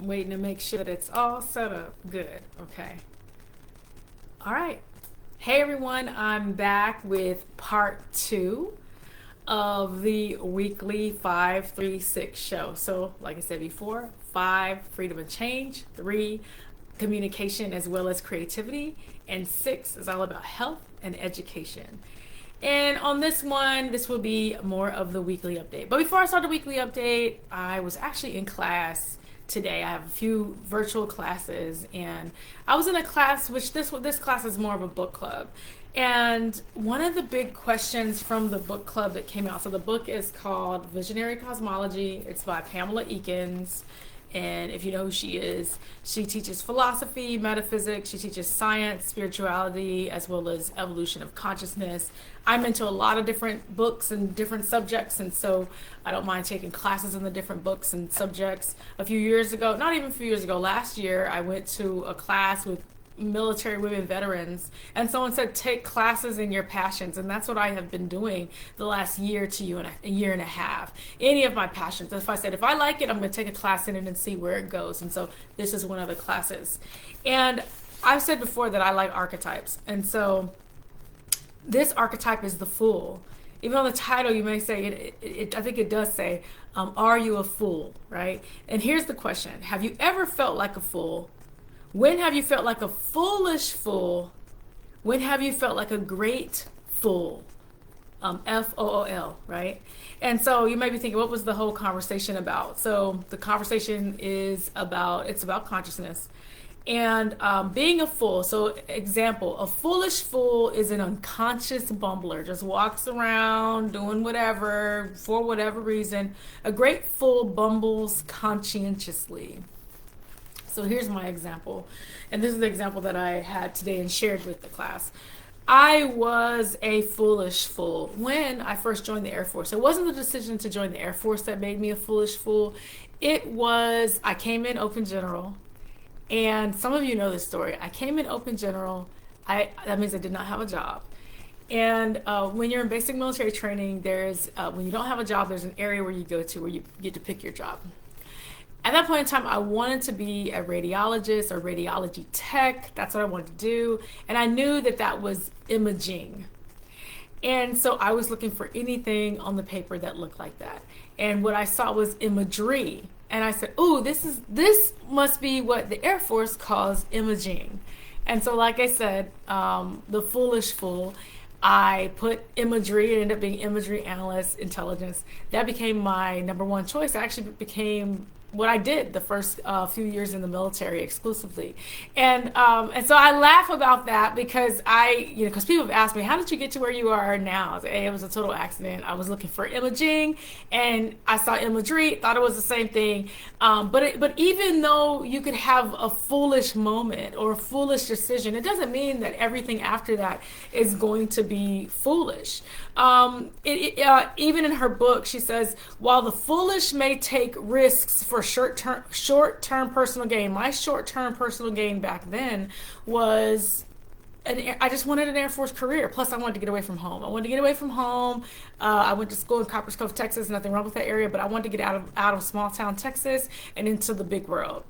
waiting to make sure that it's all set up. Good. Okay. All right. Hey everyone, I'm back with part two of the weekly 536 show. So, like I said before, 5, freedom and change, 3, communication as well as creativity, and 6 is all about health and education. And on this one, this will be more of the weekly update. But before I start the weekly update, I was actually in class today. I have a few virtual classes, and I was in a class which this class is more of a book club. And one of the big questions from the book club that came out, so the book is called Visionary Cosmology. It's by Pamela Eakins. And if you know who she is, she teaches philosophy, metaphysics, she teaches science, spirituality, as well as evolution of consciousness. I'm into a lot of different books and different subjects, and so I don't mind taking classes in the different books and subjects. A few years ago, not even a few years ago, last year, I went to a class with military women veterans, and someone said take classes in your passions, and that's what I have been doing the last year to a year and a half. Any of my passions, if I said if I like it, I'm going to take a class in it and see where it goes. And so this is one of the classes. And I've said before that I like archetypes, and so this archetype is the fool. Even on the title, you may say I think it does say, are you a fool, right? And here's the question: have you ever felt like a fool? When have you felt like a foolish fool? When have you felt like a great fool? Fool, right? And so you may be thinking, what was the whole conversation about? So the conversation it's about consciousness and being a fool. So example, a foolish fool is an unconscious bumbler, just walks around doing whatever for whatever reason. A great fool bumbles conscientiously. So here's my example, and this is the example that I had today and shared with the class. I was a foolish fool when I first joined the Air Force. It wasn't the decision to join the Air Force that made me a foolish fool. It was, I came in open general, and some of you know this story. I came in open general. That means I did not have a job. And when you're in basic military training, when you don't have a job, there's an area where you go to where you get to pick your job. At that point in time, I wanted to be a radiologist or radiology tech. That's what I wanted to do. And I knew that that was imaging. And so I was looking for anything on the paper that looked like that. And what I saw was imagery. And I said, "Ooh, this must be what the Air Force calls imaging." And so, like I said, the foolish fool, I put imagery. It ended up being imagery analyst, intelligence. That became my number one choice. It actually became what I did the first few years in the military exclusively. And so I laugh about that because because people have asked me, how did you get to where you are now? It was a total accident. I was looking for imaging and I saw imagery, thought it was the same thing. But even though you could have a foolish moment or a foolish decision, it doesn't mean that everything after that is going to be foolish. Even in her book, she says, while the foolish may take risks for short-term personal gain, my short-term personal gain back then was I just wanted an Air Force career. Plus, I wanted to get away from home. I went to school in Copperas Cove, Texas. Nothing wrong with that area, but I wanted to get out of small town Texas and into the big world.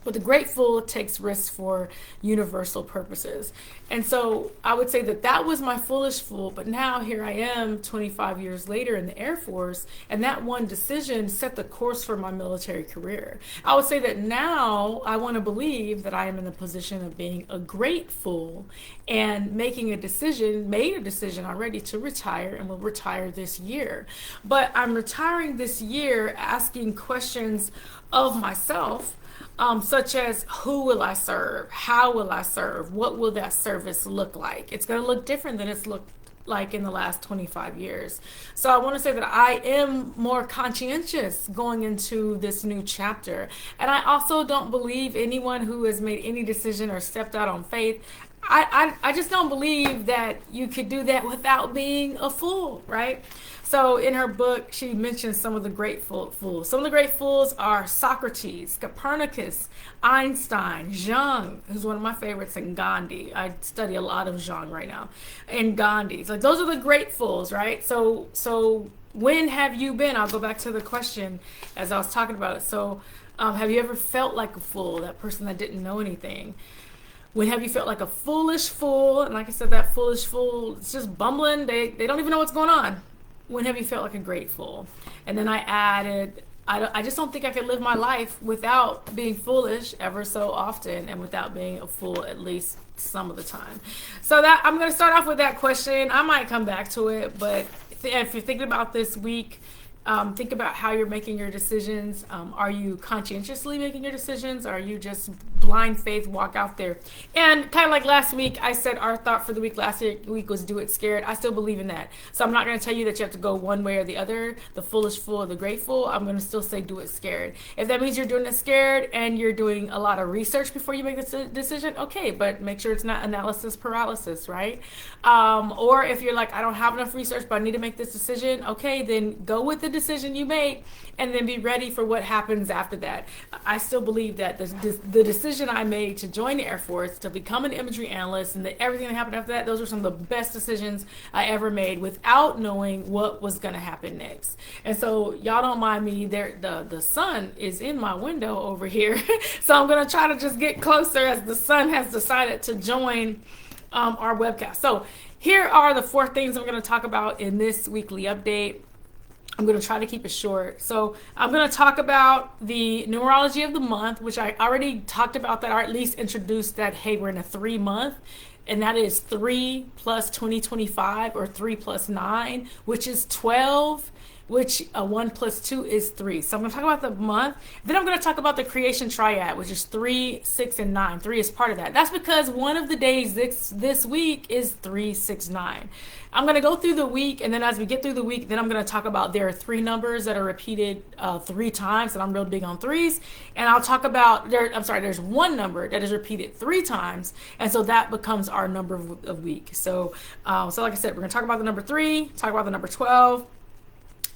But the great fool takes risks for universal purposes. And so I would say that was my foolish fool. But now here I am 25 years later in the Air Force, and that one decision set the course for my military career. I would say that now I want to believe that I am in the position of being a great fool and made a decision already to retire, and will retire this year. But I'm retiring this year asking questions of myself, such as who will I serve? How will I serve? What will that service look like? It's going to look different than it's looked like in the last 25 years. So I want to say that I am more conscientious going into this new chapter. And I also don't believe anyone who has made any decision or stepped out on faith. I just don't believe that you could do that without being a fool, right? So in her book, she mentions some of the great fools. Some of the great fools are Socrates, Copernicus, Einstein, Jung, who's one of my favorites, and Gandhi. I study a lot of Jung right now, and Gandhi. So those are the great fools, right? So when have you been? I'll go back to the question as I was talking about it. So Have you ever felt like a fool, that person that didn't know anything? When have you felt like a foolish fool? And like I said, that foolish fool is just bumbling. They don't even know what's going on. When have you felt like a great fool? And then I added, I just don't think I could live my life without being foolish ever so often and without being a fool at least some of the time. So that I'm going to start off with that question. I might come back to it, but if you're thinking about this week, think about how you're making your decisions. Are you conscientiously making your decisions? Or are you just blind faith walk out there? And kind of like last week, I said our thought for the week last week was do it scared. I still believe in that. So I'm not going to tell you that you have to go one way or the other, the foolish fool or the great fool. I'm going to still say do it scared. If that means you're doing it scared and you're doing a lot of research before you make the decision, okay, but make sure it's not analysis paralysis, right? Or if you're like, I don't have enough research, but I need to make this decision, okay, then go with the decision you make and then be ready for what happens after that. I still believe that the decision I made to join the Air Force, to become an imagery analyst, and that everything that happened after that, those were some of the best decisions I ever made without knowing what was going to happen next. And so y'all don't mind me, the sun is in my window over here. So I'm going to try to just get closer as the sun has decided to join our webcast. So here are the 4 things I'm going to talk about in this weekly update. I'm going to try to keep it short. So I'm going to talk about the numerology of the month, which I already talked about that, or at least introduced that, hey, we're in a 3-month, and that is 3 plus 2025, or 3 plus 9, which is 12, which 1 plus 2 is 3. So I'm going to talk about the month. Then I'm going to talk about the Creation Triad, which is 3, 6, and 9. 3 is part of that. That's because one of the days this week is 3, 6, 9. I'm going to go through the week, and then as we get through the week, then I'm going to talk about there are 3 numbers that are repeated 3 times, and I'm real big on 3s. And I'll talk about, there's 1 number that is repeated 3 times, and so that becomes our number of week. So like I said, we're going to talk about the number 3, talk about the number 12,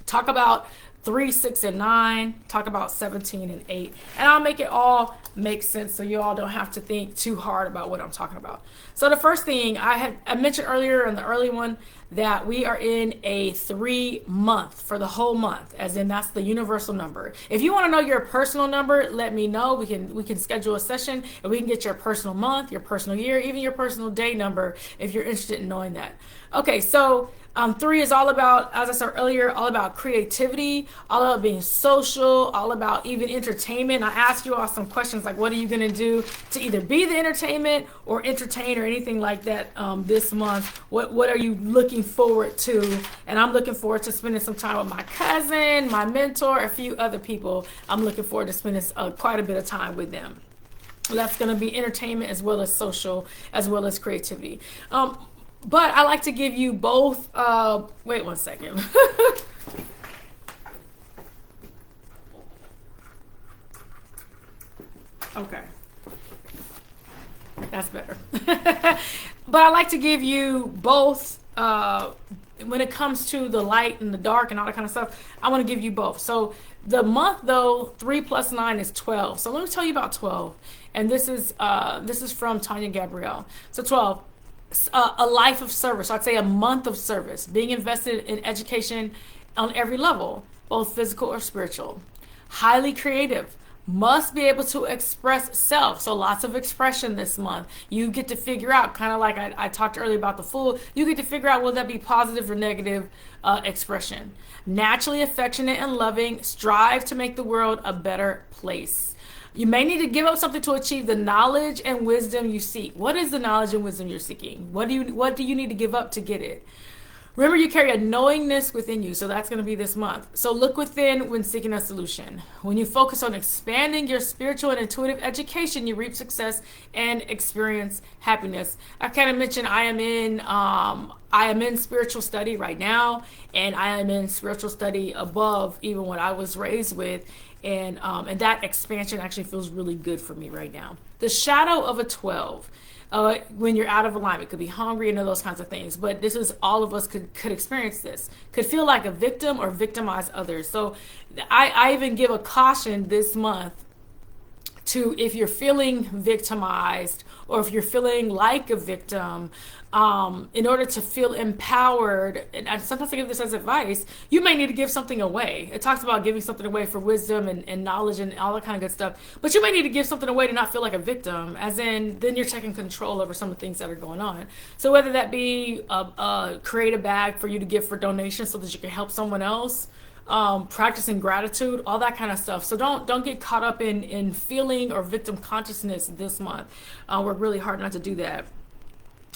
talk about 3, 6, and 9, talk about 17 and 8, and I'll make it all make sense so you all don't have to think too hard about what I'm talking about. So the first thing I mentioned earlier in the early one that we are in a 3-month for the whole month, as in that's the universal number. If you want to know your personal number, let me know. We can schedule a session and we can get your personal month, your personal year, even your personal day number if you're interested in knowing that. Okay, so 3 is all about, as I said earlier, all about creativity, all about being social, all about even entertainment. I asked you all some questions like, what are you going to do to either be the entertainment or entertain or anything like that this month? What are you looking forward to? And I'm looking forward to spending some time with my cousin, my mentor, a few other people. I'm looking forward to spending quite a bit of time with them. That's going to be entertainment as well as social, as well as creativity. But I like to give you both, wait 1 second. Okay. That's better. But I like to give you both, when it comes to the light and the dark and all that kind of stuff, I want to give you both. So the month though, 3 plus 9 is 12. So let me tell you about 12. And this is from Tanya Gabrielle. So 12. A life of service. I'd say a month of service, being invested in education on every level, both physical or spiritual. Highly creative, must be able to express self. So lots of expression this month. You get to figure out, kind of like I talked earlier about the Fool, you get to figure out, will that be positive or negative expression. Naturally affectionate and loving, strive to make the world a better place. You may need to give up something to achieve the knowledge and wisdom you seek. What is the knowledge and wisdom you're seeking? What do you need to give up to get it? Remember, you carry a knowingness within you, so that's going to be this month. So look within when seeking a solution. When you focus on expanding your spiritual and intuitive education, you reap success and experience happiness. I kind of mentioned I am in spiritual study right now, and I am in spiritual study above even what I was raised with. And that expansion actually feels really good for me right now. The shadow of a 12, when you're out of alignment, could be hungry and all those kinds of things. But this is, all of us could experience this. Could feel like a victim or victimize others. So I even give a caution this month to, if you're feeling victimized or if you're feeling like a victim, in order to feel empowered, and sometimes I give this as advice, you may need to give something away. It talks about giving something away for wisdom and knowledge and all that kind of good stuff. But you may need to give something away to not feel like a victim, as in then you're taking control over some of the things that are going on. So whether that be create a bag for you to give for donation so that you can help someone else, practicing gratitude, all that kind of stuff. So don't get caught up in feeling or victim consciousness this month. Work really hard not to do that.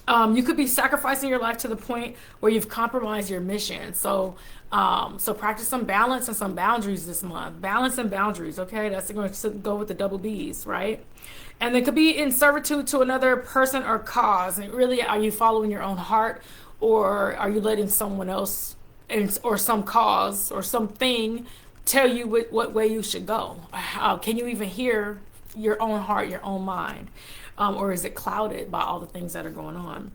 You could be sacrificing your life to the point where you've compromised your mission. So practice some balance and some boundaries this month. Balance and boundaries, okay? That's going to go with the double B's, right? And it could be in servitude to another person or cause. And really, are you following your own heart, or are you letting someone else or some cause or something tell you what way you should go? Can you even hear your own heart, your own mind? Or is it clouded by all the things that are going on?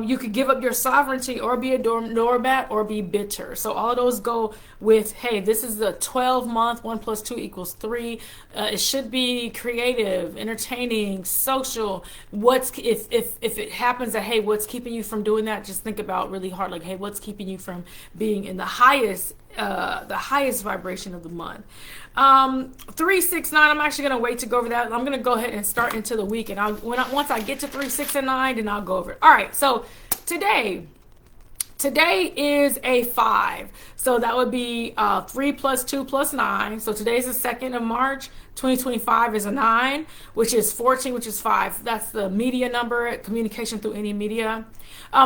You could give up your sovereignty or be a doormat or be bitter. So all of those go with, hey, this is the 12-month, 1 + 2 = 3. It should be creative, entertaining, social. If it happens that, hey, what's keeping you from doing that? Just think about really hard, like, hey, what's keeping you from being in the highest vibration of the month? 3, 6, 9. I'm actually going to wait to go over that. I'm going to go ahead and start into the week, and once I get to 3, 6, and 9, then I'll go over it. All right. So today is a 5. So that would be 3 + 2 + 9. So today is the 2nd of March. 2025 is a 9, which is 14, which is 5. That's the media number, communication through any media.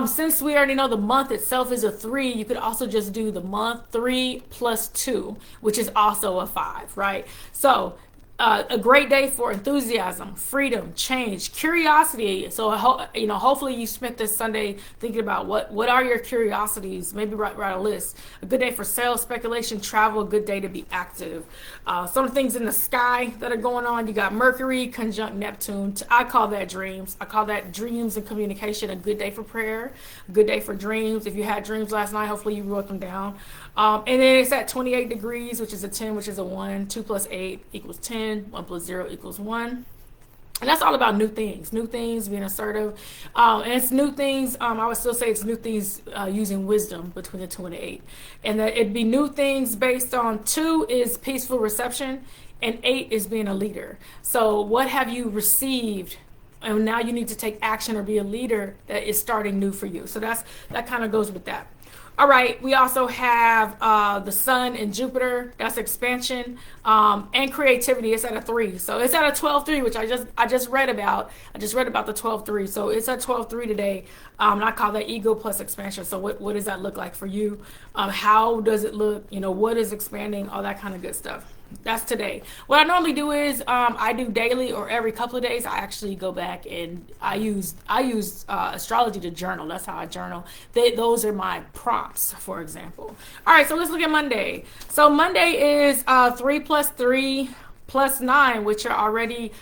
Since we already know the month itself is a 3, you could also just do the month 3 + 2, which is also a 5, right? So a great day for enthusiasm, freedom, change, curiosity. So hopefully you spent this Sunday thinking about what are your curiosities. Maybe write a list. A good day for sales, speculation, travel. A good day to be active. Some things in the sky that are going on. You got Mercury conjunct Neptune. I call that dreams. I call that dreams and communication. A good day for prayer. A good day for dreams. If you had dreams last night, hopefully you wrote them down. And then it's at 28 degrees, which is a 10, which is a 1. 2 + 8 = 10. 1 + 0 = 1. And that's all about new things, being assertive. And it's new things. I would still say it's new things using wisdom between the 2 and the 8. And that it'd be new things based on 2 is peaceful reception, and 8 is being a leader. So what have you received? And now you need to take action or be a leader that is starting new for you. So that kind of goes with that. All right, we also have the Sun and Jupiter. That's expansion and creativity. It's at a 3, so it's at a 12-3, which I just read about. I just read about the 12-3, so it's at 12-3 today. And I call that ego plus expansion. So what does that look like for you? How does it look? What is expanding? All that kind of good stuff. That's today. What I normally do is I do daily or every couple of days. I actually go back and I use astrology to journal. That's how I journal. Those are my prompts, for example. All right, so let's look at Monday. So Monday is 3 + 3 + 9, which are already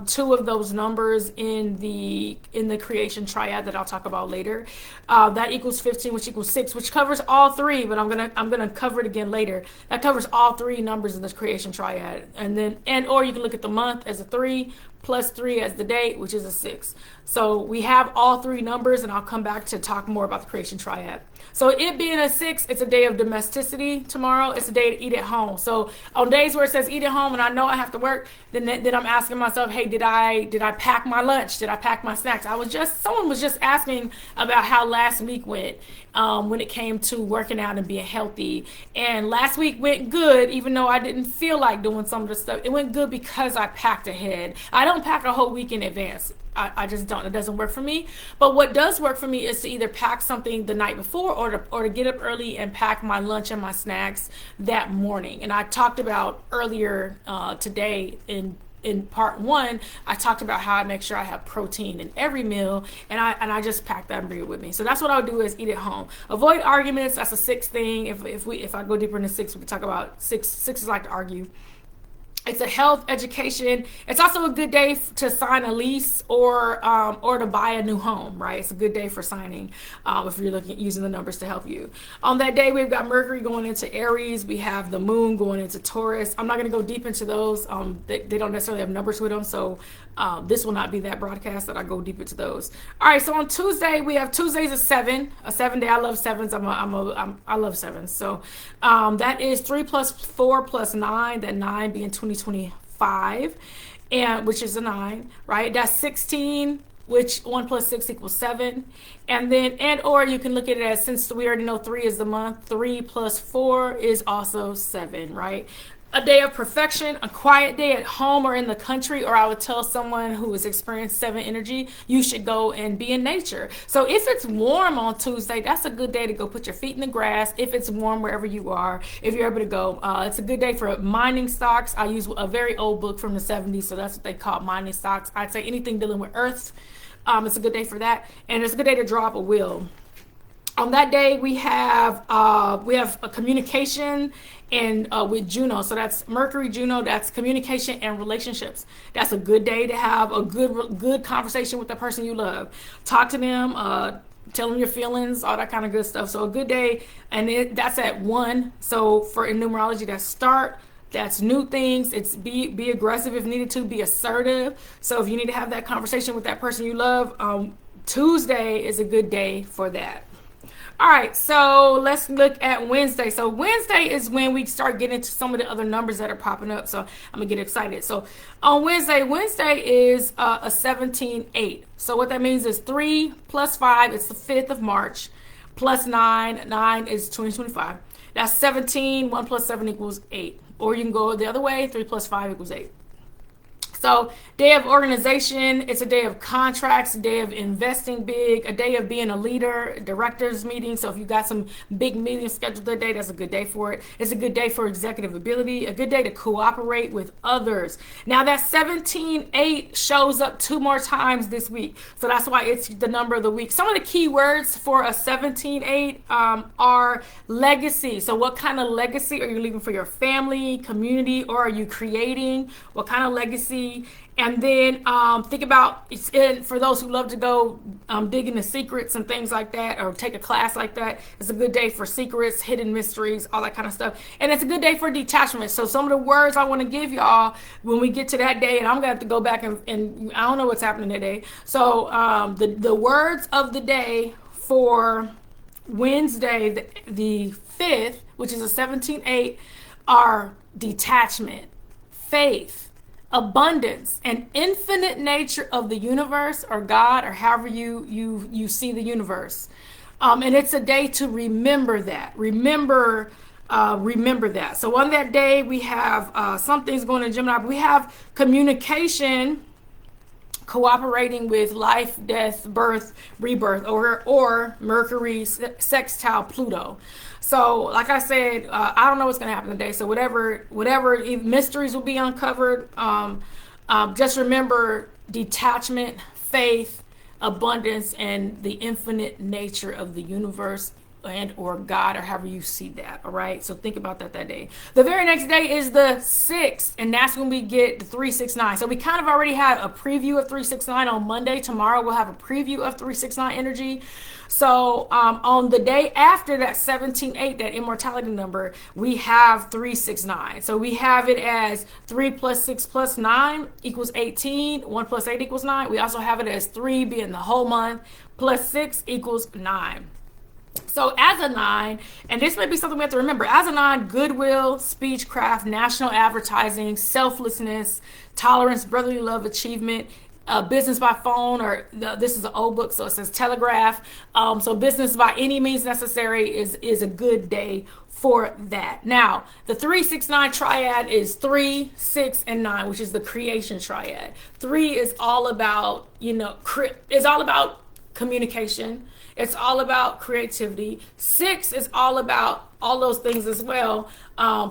2 of those numbers in the Creation Triad that I'll talk about later. That equals 15, which equals 6, which covers all 3. But I'm gonna cover it again later. That covers all 3 numbers in this Creation Triad, or you can look at the month as a 3 + 3 as the date, which is a 6. So we have all 3 numbers, and I'll come back to talk more about the Creation Triad. So it being a 6, it's a day of domesticity tomorrow. It's a day to eat at home. So on days where it says eat at home and I know I have to work, then I'm asking myself, hey, did I pack my lunch? Did I pack my snacks? Someone was just asking about how last week went when it came to working out and being healthy. And last week went good, even though I didn't feel like doing some of the stuff. It went good because I packed ahead. I don't pack a whole week in advance. I just don't. It doesn't work for me. But what does work for me is to either pack something the night before or to get up early and pack my lunch and my snacks that morning. And I talked about earlier today in part 1, I talked about how I make sure I have protein in every meal, and I just pack that and bring it with me. So that's what I would do, is eat at home. Avoid arguments. That's a 6 thing. If I go deeper into 6, we can talk about 6. 6 is like to argue. It's a health education. It's also a good day to sign a lease or to buy a new home, right? It's a good day for signing if you're looking using the numbers to help you. On that day, we've got Mercury going into Aries. We have the Moon going into Taurus. I'm not going to go deep into those. They don't necessarily have numbers with them, so this will not be that broadcast that I go deep into those. All right, so on Tuesday we have Tuesday's a 7 day. I love sevens. I love sevens. So that is 3 plus 4 plus 9. That 9 being 2025, and which is a 9, right? That's 16. Which 1 plus 6 equals 7, and then or you can look at it as, since we already know 3 is the month, 3 plus 4 is also 7, right? A day of perfection, a quiet day at home or in the country, or I would tell someone who has experienced 7 energy, you should go and be in nature. So if it's warm on Tuesday, that's a good day to go put your feet in the grass. If it's warm wherever you are, if you're able to go, it's a good day for mining stocks. I use a very old book from the 70s, so that's what they call mining stocks. I'd say anything dealing with earth, it's a good day for that, and it's a good day to draw up a will. On that day, we have a communication and with Juno, so that's Mercury, Juno. That's communication and relationships. That's a good day to have a good conversation with the person you love. Talk to them, tell them your feelings, all that kind of good stuff. So a good day, and that's at 1. So for in numerology, that's start. That's new things. It's be aggressive if needed to, be assertive. So if you need to have that conversation with that person you love, Tuesday is a good day for that. All right, so let's look at Wednesday. So Wednesday is when we start getting into some of the other numbers that are popping up. So I'm gonna get excited. So on Wednesday is a 17-8. So what that means is 3 plus 5. It's the 5th of March. Plus 9. 9 is 2025. That's 17. 1 plus 7 equals 8. Or you can go the other way. 3 plus 5 equals 8. So day of organization, it's a day of contracts, a day of investing big, a day of being a leader, directors meeting. So if you got some big meetings scheduled that day, that's a good day for it. It's a good day for executive ability, a good day to cooperate with others. Now that 17-8 shows up 2 more times this week. So that's why it's the number of the week. Some of the key words for a 17-8 are legacy. So what kind of legacy are you leaving for your family, community, or are you creating? What kind of legacy? And then think about, for those who love to go dig into secrets and things like that, or take a class like that, it's a good day for secrets, hidden mysteries, all that kind of stuff. And it's a good day for detachment. So some of the words I want to give y'all when we get to that day, and I'm going to have to go back and I don't know what's happening today. So the words of the day for Wednesday, the 5th, which is a 17-8, are detachment, faith, abundance, and infinite nature of the universe, or God, or however you see the universe. And it's a day to remember that. Remember that. So on that day, we have some things going in Gemini. We have communication, cooperating with life, death, birth, rebirth, or Mercury sextile Pluto. So like I said, I don't know what's going to happen today. So whatever mysteries will be uncovered, just remember detachment, faith, abundance, and the infinite nature of the universe and or God, or however you see that. All right, so think about that day. The very next day is the 6th, and that's when we get the 369. So we kind of already had a preview of 369 on Monday. Tomorrow we'll have a preview of 369 energy. So on the day after that 17-8, that immortality number, we have 369. So we have it as 3 plus 6 plus 9 equals 18. 1 plus 8 equals 9. We also have it as 3 being the whole month, plus 6 equals 9. So as a 9, and this may be something we have to remember, as a 9, goodwill, speechcraft, national advertising, selflessness, tolerance, brotherly love, achievement, business by phone, or this is an old book, so it says telegraph. So business by any means necessary is a good day for that. Now, the 369 triad is 3, 6, and 9, which is the creation triad. 3 is all about, it's all about communication. It's all about creativity. 6 is all about all those things as well.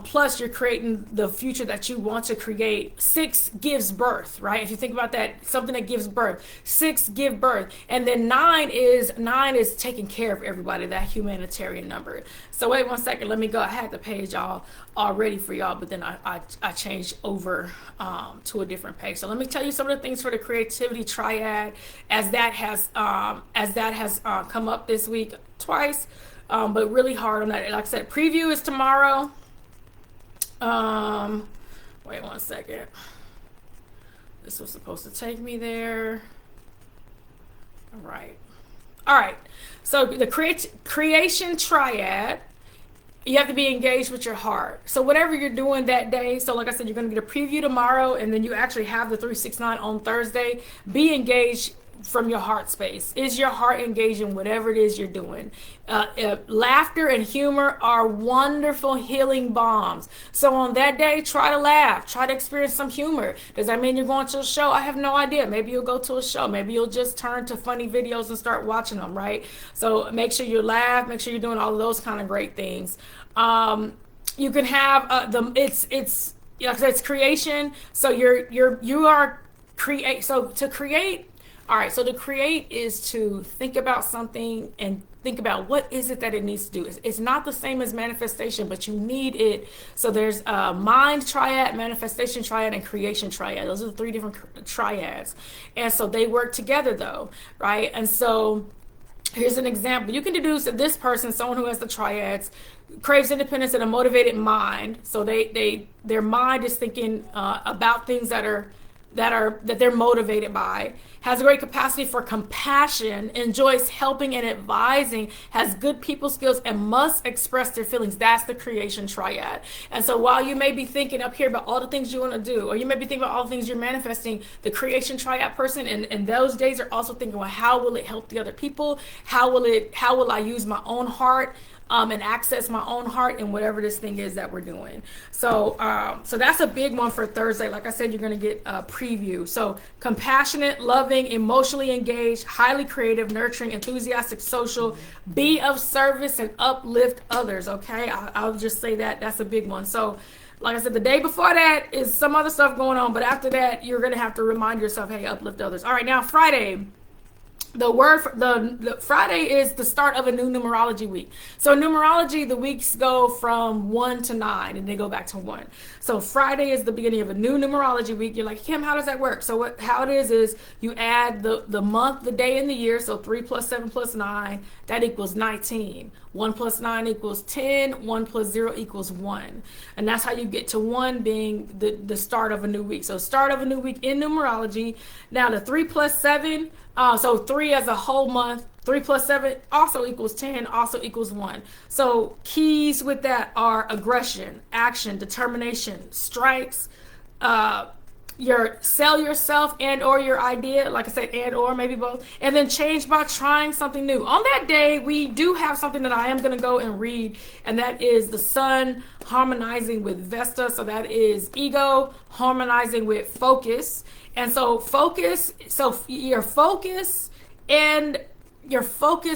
Plus you're creating the future that you want to create. 6 gives birth, right? If you think about that, something that gives birth. 6 give birth. And then 9 is taking care of everybody, that humanitarian number. So wait one second, let me go. I had the page all ready for y'all, but then I changed over to a different page. So let me tell you some of the things for the creativity triad, as that has come up this week twice, but really hard on that. Like I said, preview is tomorrow. Wait one second. This was supposed to take me there. All right. So the creation triad, you have to be engaged with your heart. So whatever you're doing that day, so like I said, you're going to get a preview tomorrow, and then you actually have the 369 on Thursday. Be engaged from your heart space. Is your heart engaged in whatever it is you're doing? Laughter and humor are wonderful healing bombs. So on that day, try to laugh. Try to experience some humor. Does that mean you're going to a show? I have no idea. Maybe you'll go to a show. Maybe you'll just turn to funny videos and start watching them, right? So make sure you laugh. Make sure you're doing all of those kind of great things. You can have it's like I said, it's creation. So you are create. So to create. All right, so to create is to think about something and think about what is it that it needs to do. It's not the same as manifestation, but you need it. So there's mind triad, manifestation triad, and creation triad. Those are the 3 different triads. And so they work together though, right? And so here's an example. You can deduce that this person, someone who has the triads, craves independence and a motivated mind. So their mind is thinking about things that they're motivated by, has a great capacity for compassion, enjoys helping and advising, has good people skills, and must express their feelings. That's the creation triad. And so while you may be thinking up here about all the things you want to do, or you may be thinking about all the things you're manifesting, the creation triad person in those days are also thinking, well, how will it help the other people? How will I use my own heart and access my own heart in whatever this thing is that we're doing? So that's a big one for Thursday. Like I said, you're going to get a preview. So compassionate, loving, emotionally engaged, highly creative, nurturing, enthusiastic, social, be of service, and uplift others. Okay, I'll just say that's a big one. So like I said, the day before that is some other stuff going on, but after that, you're going to have to remind yourself, hey, uplift others. All right, now Friday. The Friday is the start of a new numerology week. So numerology, the weeks go from 1 to 9 and they go back to 1. So Friday is the beginning of a new numerology week. You're like, Kim, how does that work? So how it is you add the month, the day, and the year. So 3 plus 7 plus 9, that equals 19. 1 plus 9 equals 10. 1 plus 0 equals 1. And that's how you get to 1 being the start of a new week. So start of a new week in numerology. Now the 3 plus 7, so 3 as a whole month, 3 plus 7 also equals 10, also equals 1. So keys with that are aggression, action, determination, strikes, sell yourself and or your idea, like I said, and or maybe both, and then change by trying something new. On that day, we do have something that I am going to go and read, and that is the sun harmonizing with Vesta. So that is ego harmonizing with focus. And so your focus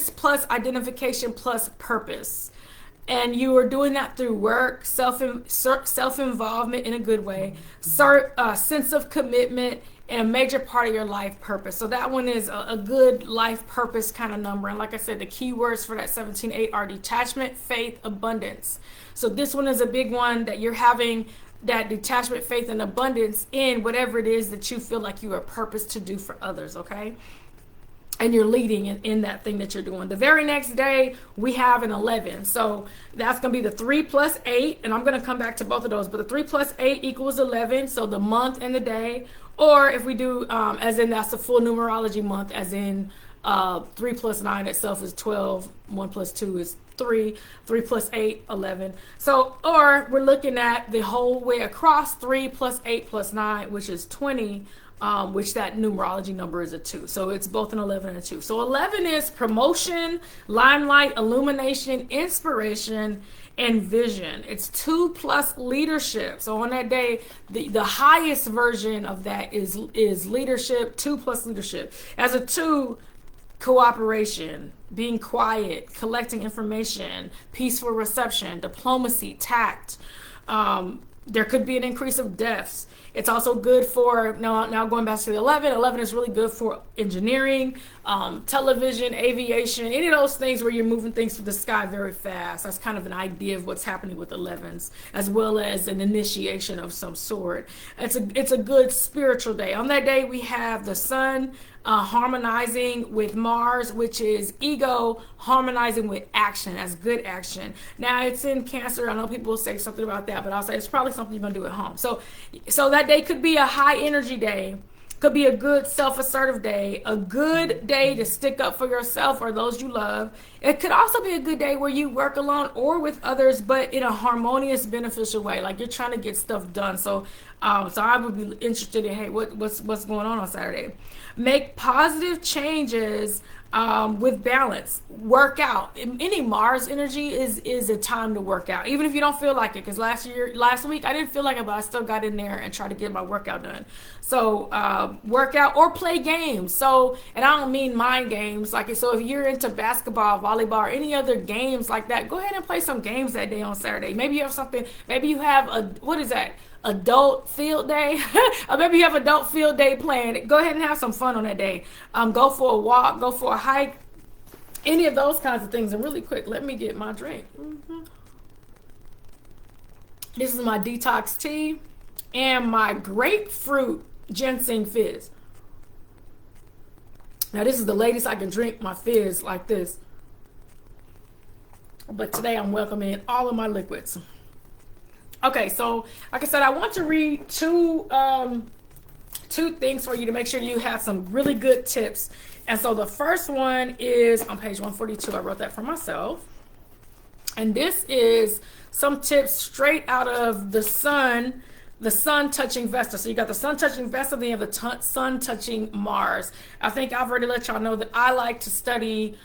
plus identification plus purpose. And you are doing that through work, self-involvement in a good way, sense of commitment, and a major part of your life purpose. So that one is a good life purpose kind of number. And like I said, the key words for that 17-8 are detachment, faith, abundance. So this one is a big one, that you're having that detachment, faith, and abundance in whatever it is that you feel like you are purposed to do for others, okay? And you're leading in that thing that you're doing. The very next day, we have an 11. So that's going to be the 3 plus 8. And I'm going to come back to both of those. But the 3 plus 8 equals 11. So the month and the day. Or if we do, as in that's a full numerology month, as in 3 plus 9 itself is 12. 1 plus 2 is 3. 3 plus 8, 11. So, or we're looking at the whole way across, 3 plus 8 plus 9, which is 20. Which that numerology number is a 2. So it's both an 11 and a 2. So 11 is promotion, limelight, illumination, inspiration, and vision. It's 2 plus leadership. So on that day, the highest version of that is leadership, 2 plus leadership. As a 2, cooperation, being quiet, collecting information, peaceful reception, diplomacy, tact. There could be an increase of deaths. It's also good for, now going back to the 11, 11 is really good for engineering, television, aviation, any of those things where you're moving things through the sky very fast. That's kind of an idea of what's happening with 11s, as well as an initiation of some sort. It's a good spiritual day. On that day, we have the sun harmonizing with Mars, which is ego harmonizing with action, as good action. Now it's in Cancer. I know people will say something about that, but I'll say it's probably something you're gonna do at home. So that day could be a high energy day, could be a good self-assertive day, a good day to stick up for yourself or those you love. It could also be a good day where you work alone or with others, but in a harmonious, beneficial way. Like you're trying to get stuff done. So I would be interested in, hey, what's going on Saturday? Make positive changes with balance. Work out. Any Mars energy is a time to work out, even if you don't feel like it. Because last week I didn't feel like it, but I still got in there and tried to get my workout done. So work out or play games. So, and I don't mean mind games. So if you're into basketball, volleyball, or any other games like that, go ahead and play some games that day on Saturday. Maybe you have something. Maybe you have what is that? Adult field day. Or maybe you have adult field day planned. Go ahead and have some fun on that day. Go for a walk, go for a hike, any of those kinds of things. And really quick, let me get my drink. This is my detox tea and my grapefruit ginseng fizz. Now this is the latest I can drink my fizz like this, but today I'm welcoming all of my liquids. Okay, so like I said, I want to read two things for you to make sure you have some really good tips. And so the first one is on page 142. I wrote that for myself. And this is some tips straight out of the sun touching Vesta. So you got the sun touching Vesta, then you have the sun touching Mars. I think I've already let y'all know that I like to study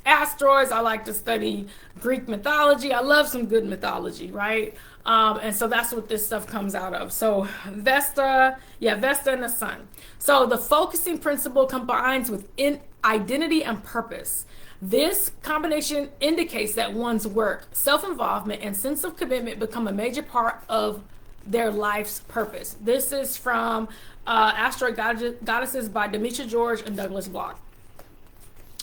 asteroids. I like to study Greek mythology. I love some good mythology, right? And so that's what this stuff comes out of. So Vesta and the sun. So the focusing principle combines with identity and purpose. This combination indicates that one's work, self-involvement, and sense of commitment become a major part of their life's purpose. This is from Asteroid Goddesses by Demetra George and Douglas Block.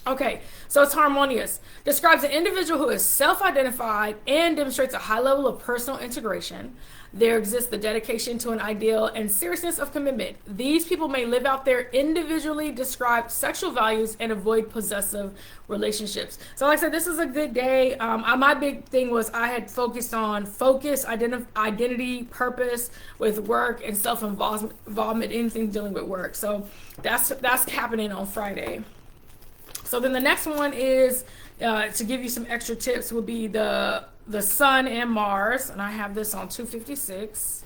Okay, so it's harmonious. Describes an individual who is self-identified and demonstrates a high level of personal integration. There exists the dedication to an ideal and seriousness of commitment. These people may live out their individually described sexual values and avoid possessive relationships. So like I said, this is a good day. My big thing was I had focused on identity, purpose with work, and self-involvement, anything dealing with work. So that's happening on Friday. So then the next one is, to give you some extra tips, would be the sun and Mars. And I have this on 256.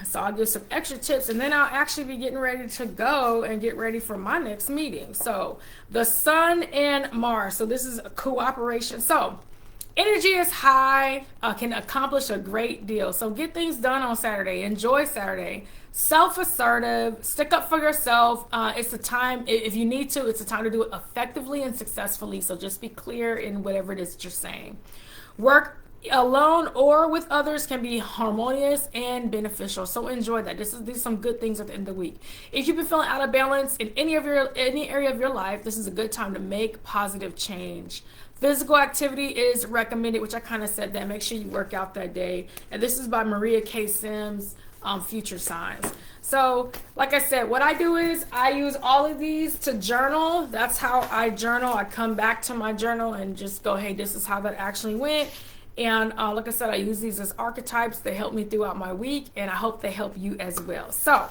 So I'll give some extra tips, and then I'll actually be getting ready to go and get ready for my next meeting. So the sun and Mars. So this is a cooperation. So energy is high, can accomplish a great deal. So get things done on Saturday. Enjoy Saturday. Self-assertive, stick up for yourself. It's the time, if you need to, it's the time to do it effectively and successfully. So just be clear in whatever it is that you're saying. Work alone or with others can be harmonious and beneficial. So enjoy that. These are some good things at the end of the week. If you've been feeling out of balance in any area of your life, this is a good time to make positive change. Physical activity is recommended, which I kind of said that. Make sure you work out that day. And this is by Maria K. Sims. Future signs. So like I said, what I do is I use all of these to journal. That's how I journal. I come back to my journal and just go, hey, this is how that actually went. And like I said, I use these as archetypes. They help me throughout my week, and I hope they help you as well. So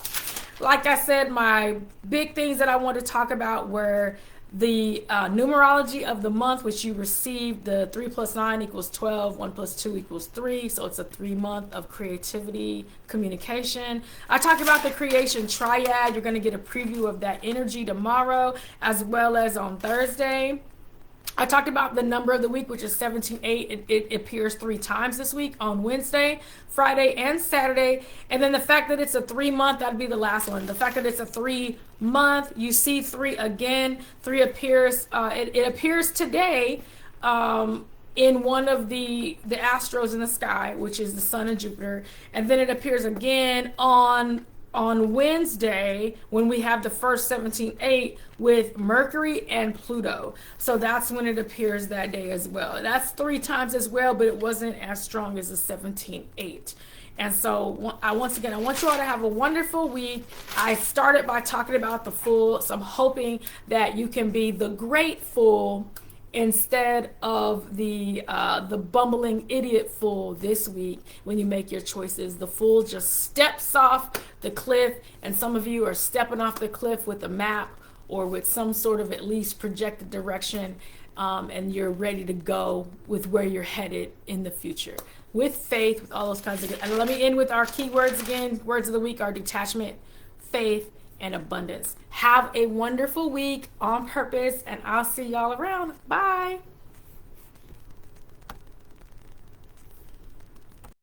like I said, my big things that I want to talk about were the numerology of the month, which you received, the 3 + 9 = 12, 1 + 2 = 3. So it's a 3-month of creativity, communication. I talked about the Creation Triad. You're going to get a preview of that energy tomorrow, as well as on Thursday. I talked about the number of the week, which is 17/8. It appears 3 times this week, on Wednesday, Friday, and Saturday. And then the fact that it's a 3 month, that'd be the last one. The fact that it's a 3 month, you see 3 again. 3 appears, it appears today, in one of the astros in the sky, which is the sun and Jupiter. And then it appears again on Wednesday, when we have the first 17/8 with Mercury and Pluto. So that's when it appears that day as well. That's 3 times as well, but it wasn't as strong as the 17/8. And so once again, I want you all to have a wonderful week. I started by talking about the Fool, so I'm hoping that you can be the great Fool instead of the bumbling idiot fool this week when you make your choices. The fool just steps off the cliff, and some of you are stepping off the cliff with a map or with some sort of at least projected direction, and you're ready to go with where you're headed in the future. With faith, with all those kinds of good. And let me end with our keywords again. Words of the week are detachment, faith, and abundance. Have a wonderful week on purpose, and I'll see y'all around. Bye.